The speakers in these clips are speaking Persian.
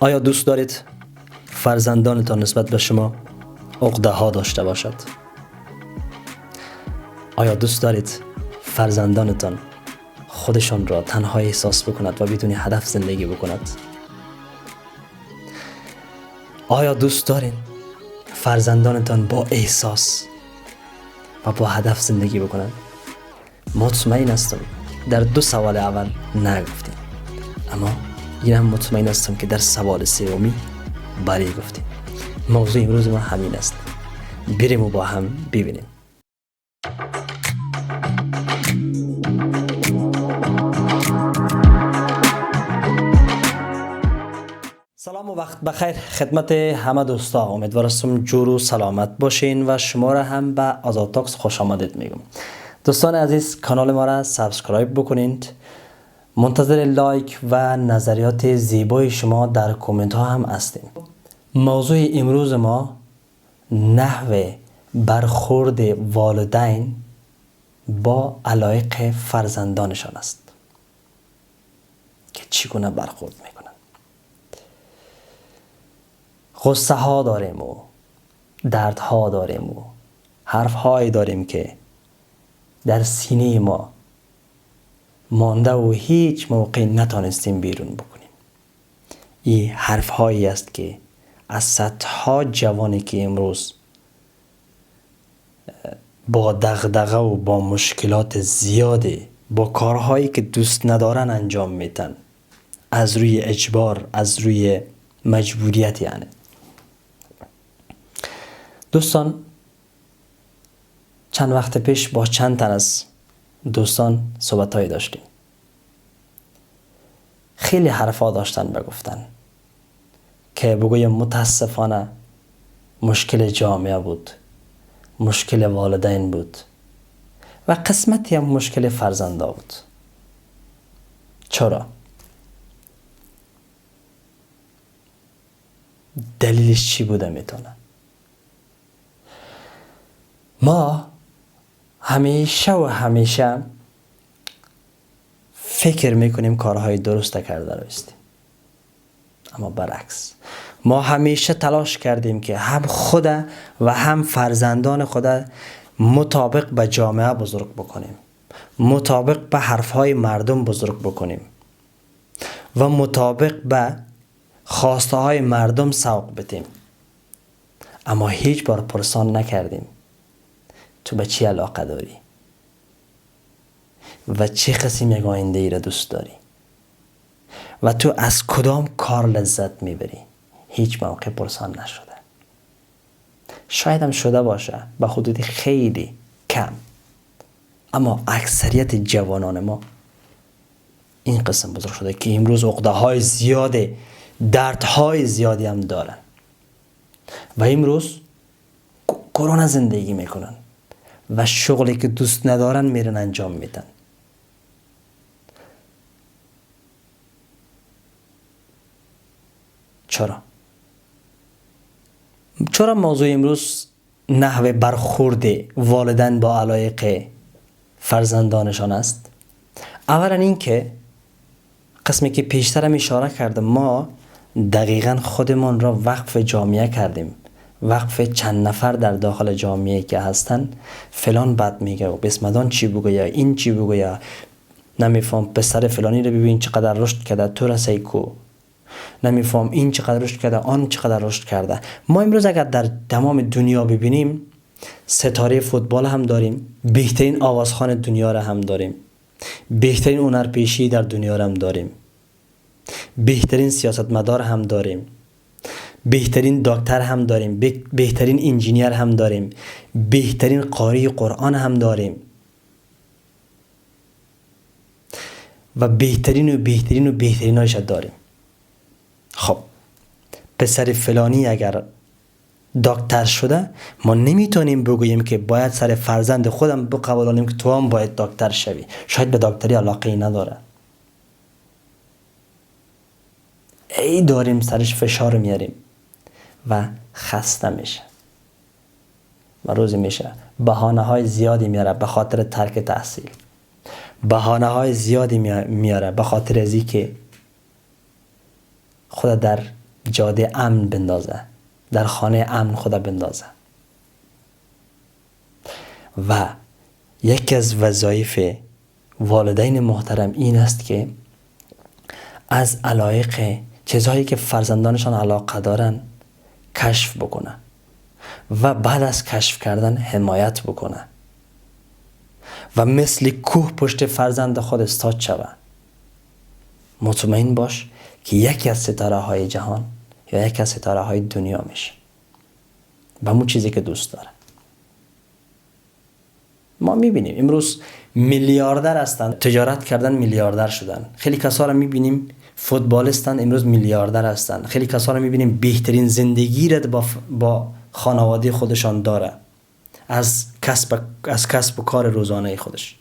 آیا دوست دارید فرزندانتان نسبت به شما عقده ها داشته باشد؟ آیا دوست دارید فرزندانتان خودشان را تنها احساس بکند و بدون هدف زندگی بکند؟ آیا دوست دارید فرزندانتان با احساس و با هدف زندگی بکنند؟ مطمئن هستم در 2 سوال اول نگفتیم، اما این هم مطمئن هستم که در سوال سومی بله گفتیم. موضوع امروز ما همین است. بریم و با هم ببینیم. سلام و وقت بخیر خدمت همه دوستا. امیدوارم جور و سلامت باشین و شما را هم به آزاد تاکس خوش آمدید میگم. دوستان عزیز، کانال ما را سابسکرایب بکنید. منتظر لایک و نظریات زیبای شما در کامنت ها هم هستیم. موضوع امروز ما نحوه برخورد والدین با علایق فرزندانشان است که چگونه برخورد میکنند. غصه ها داریم و درد ها داریم و حرف هایی داریم که در سینه ما مانده و هیچ موقع نتانستیم بیرون بکنیم. این حرف هایی است که از صدها جوانی که امروز با دغدغه و با مشکلات زیاده، با کارهایی که دوست ندارن انجام میدن، از روی اجبار، از روی مجبوریت. یعنی دوستان، چند وقت پیش با چند تن از دوستان صحبت‌هایی داشتیم. خیلی حرفا داشتن بگفتن که بگویم متاسفانه مشکل جامعه بود، مشکل والدین بود و قسمتی هم مشکل فرزندا بود. چرا؟ دلیلش چی بوده میتونه؟ ما همیشه فکر میکنیم کارهای درست کرده رایستیم، اما برعکس. ما همیشه تلاش کردیم که هم خود و هم فرزندان خود مطابق به جامعه بزرگ بکنیم، مطابق به حرفهای مردم بزرگ بکنیم و مطابق به خواسته های مردم سوق بدیم، اما هیچ بار پرسان نکردیم تو به چی علاقه داری و چه قسم یک آینده ای را دوست داری و تو از کدام کار لذت میبری. هیچ موقع پرسان نشده. شاید هم شده باشه به حدود خیلی کم، اما اکثریت جوانان ما این قسم بزرگ شده که امروز عقده های زیاده، درد های زیادی هم دارن و امروز کرونا زندگی میکنن و شغلی که دوست ندارن میرن انجام میدن. چرا موضوع امروز نحوه برخورد والدین با علایق فرزندانشان است؟ اولا این که قسمی که پیشترم اشاره کردم، ما دقیقا خودمان را وقف جامعه کردیم، وقف چند نفر در داخل جامعه که هستن. فلان بد میگه و بسمدان چی بگویا، این چی بگویا، نمیفهم پسر فلانی رو ببین چقدر رشد کرده، تو رسی کو، نمیفهم این چقدر رشد کرده، آن چقدر رشد کرده. ما امروز اگر در تمام دنیا ببینیم، ستاره فوتبال هم داریم، بهترین آوازخوان دنیا را هم داریم، بهترین هنرپیشه در دنیا را هم داریم، بهترین سیاستمدار هم داریم، بهترین دکتر هم داریم، بهترین انجینیر هم داریم، بهترین قاری قرآن هم داریم و بهترین هایش داریم. خب پسر فلانی اگر دکتر شده، ما نمیتونیم بگوییم که باید سر فرزند خودم بقبولانیم که تو هم باید دکتر شوی. شاید به دکتری علاقه ای نداره، ای داریم سرش فشار میاریم و خسته میشه. و روزی میشه بهانه های زیادی میاره به خاطر ترک تحصیل، بهانه های زیادی میاره به خاطر ازی که خود در جاده امن بندازه، در خانه امن خود بندازه. و یکی از وظایف والدین محترم این است که از علایق چیزهایی که فرزندانشان علاقه دارن کشف بکنه و بعد از کشف کردن حمایت بکنه و مثل کوه پشت فرزند خود استاد شوه. مطمئن باش که یکی از ستاره های جهان یا یکی از ستاره های دنیا میشه و همون چیزی که دوست داره. ما میبینیم امروز میلیاردر هستن، تجارت کردن میلیاردر شدن. خیلی کسا رو میبینیم فوتبالیستن امروز میلیاردر هستن. خیلی کسا رو میبینیم بهترین زندگی را با خانواده خودشان داره از کسب و کار روزانه خودش.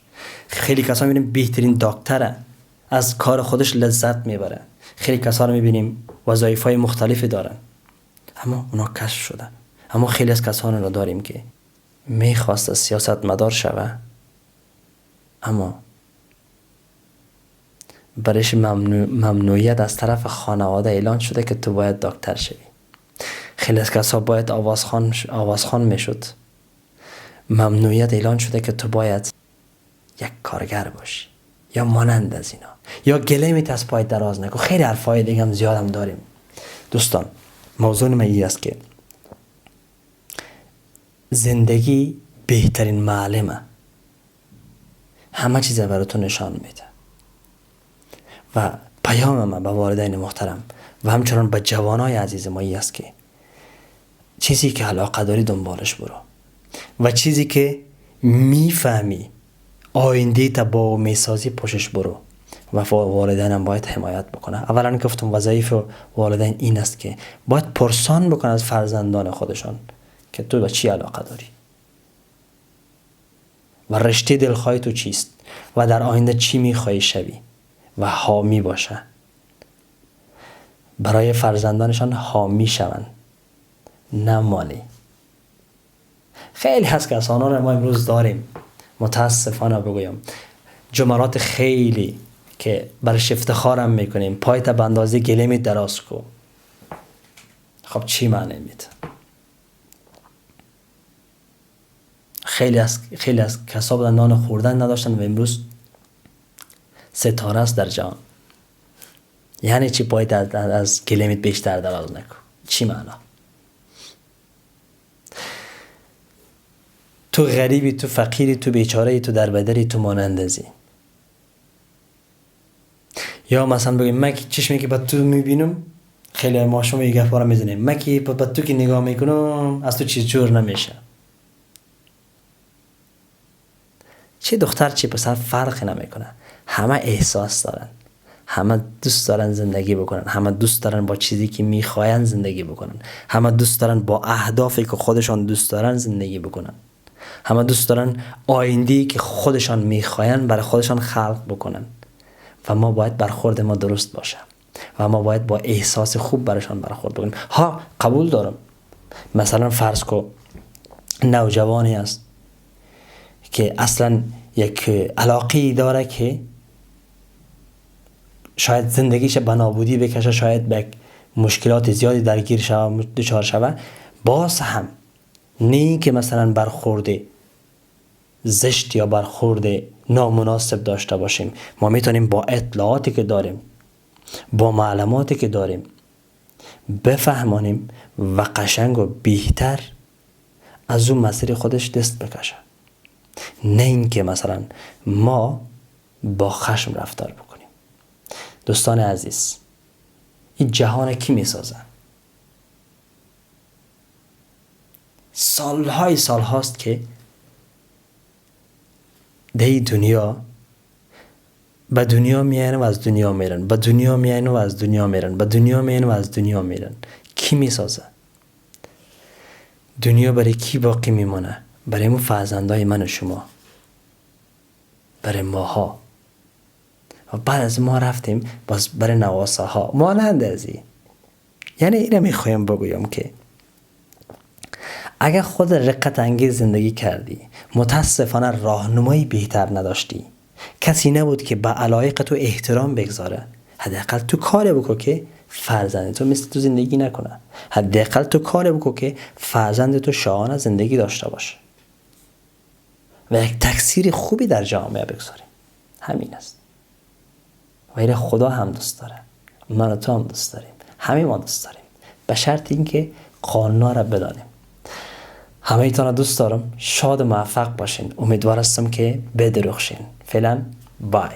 خیلی کسا میبینیم بهترین دکتره، از کار خودش لذت میبره. خیلی کسا رو میبینیم وظایف‌های مختلفی دارن اما اونا کشف شدن. اما خیلی از کسان رو داریم که میخواست سیاستمدار شوه اما برایش ممنوعیت از طرف خانواده اعلان شده که تو باید دکتر شوی. خیلی از کسا باید آوازخوان میشد، ممنوعیت اعلان شده که تو باید یک کارگر باشی یا مانند از اینا، یا گله‌میت از پای دراز نکن. خیلی حرفای دیگه هم زیاد هم داریم. دوستان موضوع من این است که زندگی بهترین معلمه، همه چیز براتون نشان میده. و پیام من به والدین محترم و همچنان به جوانای عزیز ما این است که چیزی که علاقه داری دنبالش برو و چیزی که میفهمی آینده تا با میسازی پشش برو. و والدین هم باید حمایت بکنه. اولا گفتم وظایف والدین این است که باید پرسان بکنه از فرزندان خودشان که تو به چی علاقه داری و رشته دلخواه تو چیست و در آینده چی میخوای شوی و حامی باشه. برای فرزندانشان حامی شون، نه مالی. خیلی هست کسانا رو ما امروز داریم، متاسفانه بگویم، جملات خیلی که برش افتخارم میکنیم، پایت به اندازه گله دراز کو. خب چی معنی میده؟ خیلی از کسا بودن نان خوردن نداشتن و امروز ستاره است در جهان. یعنی چی پایت از گله بیشتر دراز نکو؟ چی معنی؟ تو غریبی، تو فقیری، تو بیچاره‌ای، تو دربدری، تو مانندزی. یا مثلا بگیم من که چشمی که با تو میبینم، خیلی ما شما یه گفت میزنیم، من که با تو که نگاه میکنم از تو چیز جور نمیشه. چه دختر چه پسر فرق نمیکنه، همه احساس دارن، همه دوست دارن زندگی بکنن، همه دوست دارن با چیزی که میخواین زندگی بکنن، همه دوست دارن با اهدافی که خودشان دوست دارن زندگی بکنن، همه دوست دارن آینده‌ای که خودشان میخواین برای خودشان خلق بکنن. و ما باید برخورد ما درست باشه و ما باید با احساس خوب برشان برخورد بکنیم. ها قبول دارم مثلا فرض کو نوجوانی است که اصلا یک علاقی داره که شاید زندگیش به نابودی بکشه، شاید به مشکلات زیادی درگیر شوه، دچار شوه، باز هم نه که مثلا برخورد زشت یا برخورد نامناسب داشته باشیم. ما میتونیم با اطلاعاتی که داریم، با معلوماتی که داریم بفهمانیم و قشنگ و بهتر از اون مسیر خودش دست بکشه، نه اینکه مثلا ما با خشم رفتار بکنیم. دوستان عزیز، این جهان کی میسازه؟ سالهای سال هاست که در دنیا به دنیا میاین و از دنیا میرن، به دنیا میاین و از دنیا میرن، به دنیا میاین و از دنیا میرن. کی میسازه؟ دنیا برای کی باقی میمونه؟ برای ما فرزندای من و شما، برای ماها. و بعد از ما رفتیم باز برای نواسه ها مانند ازی. یعنی اینو میخوایم بگویم که اگر خود رقت انگیز زندگی کردی، متاسفانه راهنمایی بهتر نداشتی، کسی نبود که به علایق تو احترام بگذاره، حداقل تو کاری بکن که فرزند تو مثل تو زندگی نکنه. حداقل تو کاری بکن که فرزند تو شایان زندگی داشته باشه و یک تکثیر خوبی در جامعه بگذاری. همین است. و خدا هم دوست داره، من و تو هم دوست داریم، همه ما دوست داریم، به شرط اینکه قانونا را بدانیم. همه ایتان را دوست دارم. شاد و موفق باشین. امیدوار هستم که بدرخشین. فعلا بای.